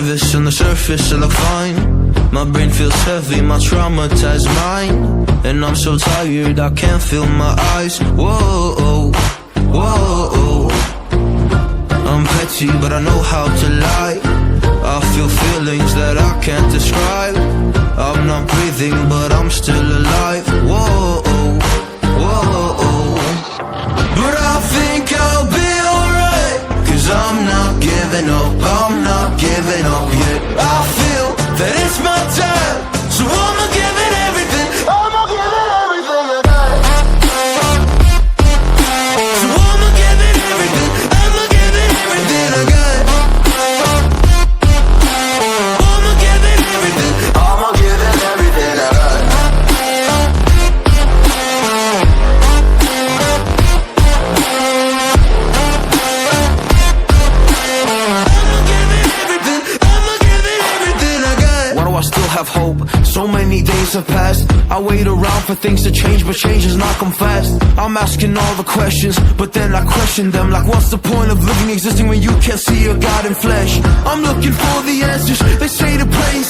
nervous, on the surface I look fine. My brain feels heavy, my traumatized mind. And I'm so tired, I can't feel my eyes. Whoa, whoa. I'm petty, but I know how to lie. I feel feelings that I can't describe. I'm not breathing, but I'm still alive. Whoa, whoa. But I think I'll be alright, 'cause I'm not giving up, I'm not giving up yet. I feel that it's my time, so I'ma give it everything. I'ma give it everything I got. So I'ma give it everything. I'ma give it everything I got. I'ma give it everything. I'ma give it everything I got. I still have hope. So many days have passed. I wait around for things to change, but change has not come fast. I'm asking all the questions, but then I question them. Like, what's the point of living, existing when you can't see your God in flesh? I'm looking for the answers, they say to pray and